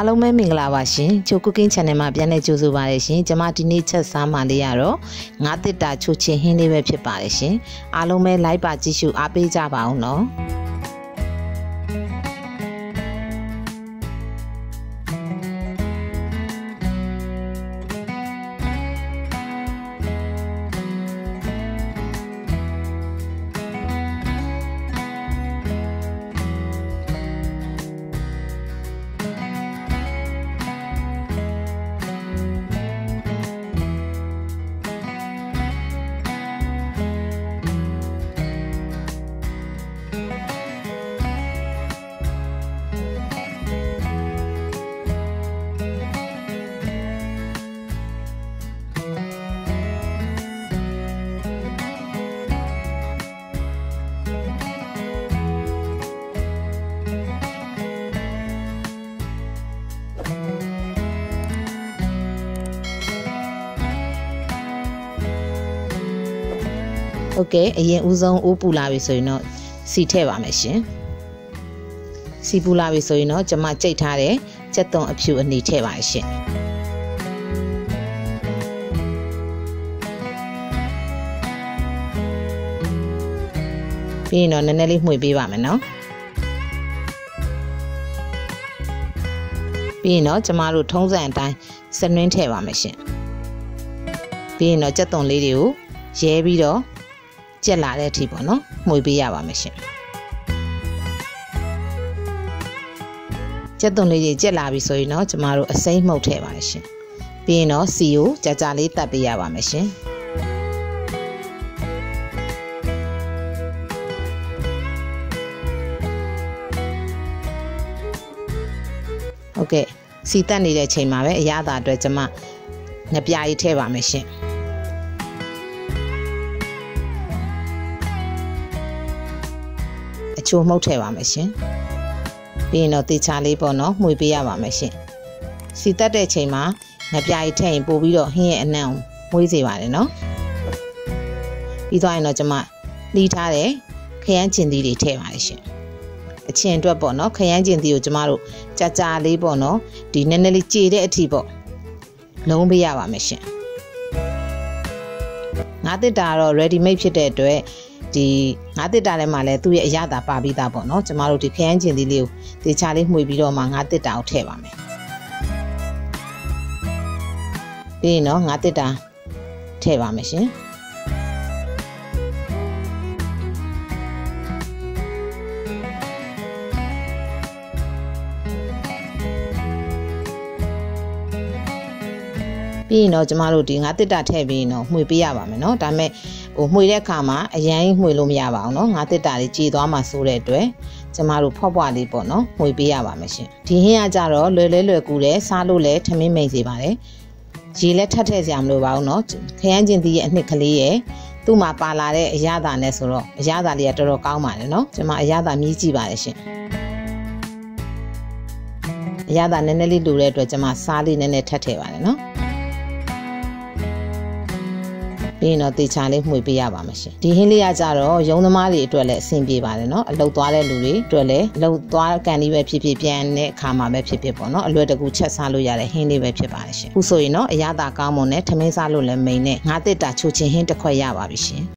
လုံးပဲမင်္ဂလာပါရှင်ချို cooking channel မှာပြန်လည်ကြိုဆိုပါရရှင်ကျွန်မဒီနေ့ချက်စားမှလေးရတော့ငါးတစ်တာချိုချင်းဟင်းလေးပဲဖြစ်ပါတယ်ရှင်အားလုံးပဲ like ပါကြည့်ရှုအားပေးကြပါအောင်နော်โอเคအရင်ဦးဆုံးအိုးပူလာပြီဆိုရင်တော့စီထည့်ပါမယ်ရှင်စီပူလာပြီဆိုရင်တော့ကျွန်မကြိတ်ထားတဲ့ကြက်သွန်အဖြူအနီထည့်ပါရှင်ပြီးရင်တော့နည်းနည်းလေးမှွေပေးပါမယ်နော်ပြီးရင်တော့ကျွန်မတို့ထုံးစံအတိုင်းစနွင်းထည့်ပါမယ်ရှင်ပြီးရင်တော့ကြက်သွန်လေးတွေကိုရဲပြီးတော့ကြက်လာတဲ့အထိပေါ့နော်မှွေပေးရပါမယ်ရှင်ကြက်သွန်လေးကြီးကြက်လာပြီဆိုရင်တော့ကျမတို့အစိမ်းမှုတ်ထည့်ပါရှင်ပြီးရင်တော့စီကိုကြာကြာလေးတက်ပေးရပါမယ်ရှင်ဟုတ်ကဲ့စီတက်နေတဲ့အချိန်မှာပဲအရသာအတွက်ကျမငပြားကြီးထည့်ပါမယ်ရှင်ချိုမှုတ်ထည့်ပါမယ်ရှင်ပြီးရင်တော့တေချာလေးပေါ့နော်မှွေပေးရပါမယ်ရှင်စီတက်တဲ့ချိန်မှာငပြားကြီးထည့်ရင်ပို့ပြီးတော့ဟင်းရဲ့အနံ့ကိုမွေးစေပါတယ်နော်ပြီးသွားရင်တော့ကျွန်မလှီးထားတဲ့ခရမ်းကျင်သီးတွေထည့်ပါတယ်ရှင်အချင်အတွက်ပေါ့နော်ခရမ်းကျင်သီးကိုကျမတို့ကြာကြာလေးပေါ့နော်ဒီနည်းနည်းလေးကြေတဲ့အထိပေါ့လုံးပေးရပါမယ်ရှင်ငါးတစ်တာတော့ ready made ဖြစ်တဲ့အတွက်ဒီငါးတစ်တာထဲမှာလည်းသူ့ရဲ့အရသာပါပြီးသားပေါ့နော်ကျမတို့ဒီခရမ်းကျင်သီးလေးကိုတေချာလေးမှွေပြီးတော့မှငါးတစ်တာကိုထည့်ပါမယ်ပြီးရင်တော့ငါးတစ်တာထည့်ပါမယ်ရှင်ပြီးရင်တော့ကျမတို့ဒီငါးတစ်တာထည့်ပြီးရင်တော့မှွေပေးရပါမယ်နော်ဒါပေမဲ့မှွေတဲ့အခါမှာအရင်မှွေလို့မရပါဘူးเนาะငါးတစ်တာလေးကြေသွားမှဆိုတဲ့အတွက်ကျမတို့ဖွားဖွားလေးပေါ့เนาะမှွေပေးရပါမယ်ရှင်ဒီဟင်းကကြတော့လွယ်ကူတယ်စားလို့လည်းထမင်းမိန်စေပါတယ်ရေလည်းထပ်ထည့်စရာမလိုပါဘူးเนาะခရမ်းကျင်သီးရဲ့အနှစ်ကလေးရဲ့သူ့မှာပါလာတဲ့အရသာနဲ့ဆိုတော့အရသာလေးကတော်တော်ကောင်းပါတယ်เนาะကျမအရသာမြည်ကြည့်ပါတယ်ရှင်အရသာနည်းနည်းလေးလိုတဲ့အတွက်ကျမစားလေးနည်းနည်းထပ်ထည့်ပါတယ်เนาะပြီးရင်တော့တေချာလေးမှွေပေးရပါမယ်ရှင်ဒီဟင်းလေးကကြတော့ရုံးသမားတွေအတွက်လည်းအဆင်ပြေပါတယ်เนาะအလုပ်သွားတဲ့လူတွေအတွက်လည်းအလုပ်သွားကန်လေးပဲဖြစ်ဖြစ်ပြန်တဲ့အခါမှာပဲဖြစ်ဖြစ်ပေါ့เนาะအလွယ်တကူချက်စားလို့ရတဲ့ဟင်းလေးပဲဖြစ်ပါတယ်ရှင်အခုဆိုရင်တော့အရသာကောင်းမွန်နဲ့ထမင်းစားလို့လည်းမိန်နဲ့ငါးတစ်တာချိုချင်းဟင်းတစ်ခွက်ရပါပြီရှင်